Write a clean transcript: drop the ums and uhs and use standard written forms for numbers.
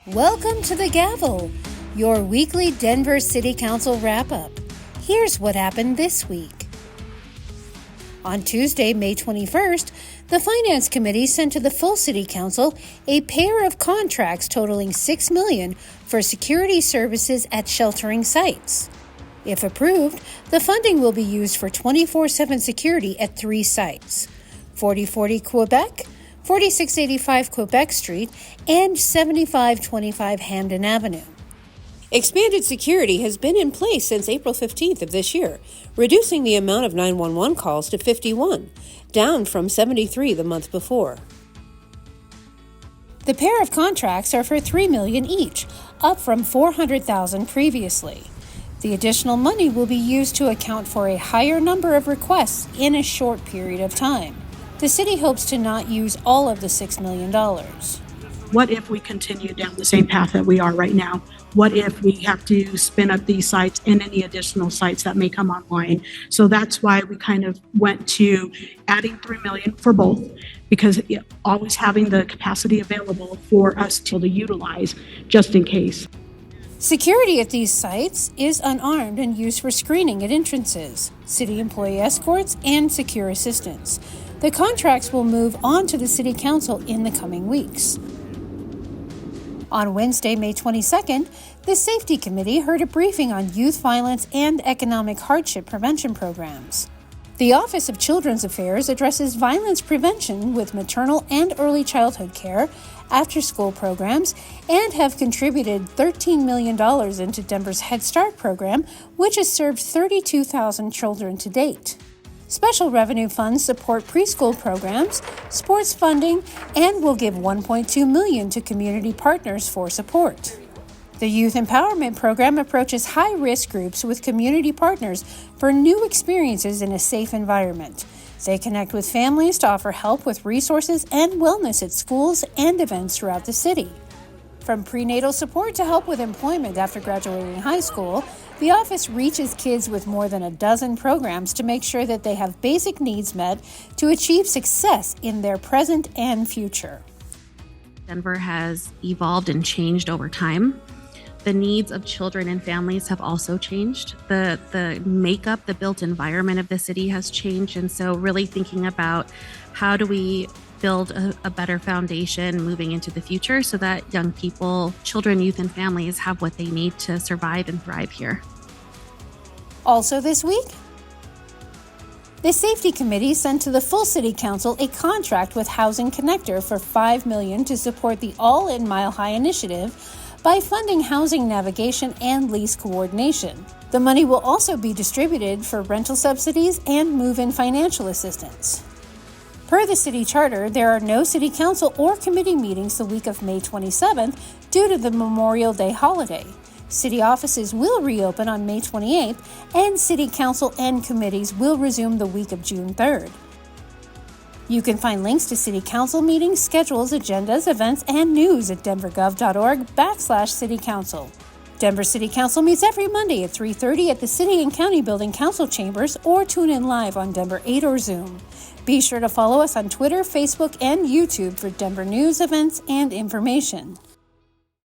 Welcome to The Gavel, your weekly Denver City Council wrap-up. Here's what happened this week. On Tuesday, May 21st, the Finance Committee sent to the full City Council a pair of contracts totaling $6 million for security services at sheltering sites. If approved, the funding will be used for 24/7 security at 3 sites: 4040 Quebec, 4685 Quebec Street, and 7525 Hamden Avenue. Expanded security has been in place since April 15th of this year, reducing the amount of 911 calls to 51, down from 73 the month before. The pair of contracts are for $3 million each, up from $400,000 previously. The additional money will be used to account for a higher number of requests in a short period of time. The city hopes to not use all of the $6 million. What if we continue down the same path that we are right now? What if we have to spin up these sites and any additional sites that may come online? So that's why we kind of went to adding $3 million for both, because always having the capacity available for us to utilize just in case. Security at these sites is unarmed and used for screening at entrances, city employee escorts, and secure assistance. The contracts will move on to the City Council in the coming weeks. On Wednesday, May 22nd, the Safety Committee heard a briefing on youth violence and economic hardship prevention programs. The Office of Children's Affairs addresses violence prevention with maternal and early childhood care, after-school programs, and have contributed $13 million into Denver's Head Start program, which has served 32,000 children to date. Special revenue funds support preschool programs, sports funding, and will give $1.2 million to community partners for support. The Youth Empowerment Program approaches high-risk groups with community partners for new experiences in a safe environment. They connect with families to offer help with resources and wellness at schools and events throughout the city. From prenatal support to help with employment after graduating high school, the office reaches kids with more than a dozen programs to make sure that they have basic needs met to achieve success in their present and future. Denver has evolved and changed over time. The needs of children and families have also changed. The makeup, the built environment of the city has changed. And so really thinking about how do we build a better foundation moving into the future so that young people, children, youth, and families have what they need to survive and thrive here. Also this week, the Safety Committee sent to the full City Council a contract with Housing Connector for $5 million to support the All in Mile High initiative by funding housing navigation and lease coordination. The money will also be distributed for rental subsidies and move-in financial assistance. Per the city charter, there are no city council or committee meetings the week of May 27th due to the Memorial Day holiday. City offices will reopen on May 28th, and city council and committees will resume the week of June 3rd. You can find links to city council meetings, schedules, agendas, events, and news at denvergov.org/citycouncil. Denver City Council meets every Monday at 3:30 at the City and County Building Council Chambers, or tune in live on Denver 8 or Zoom. Be sure to follow us on Twitter, Facebook, and YouTube for Denver news, events, and information.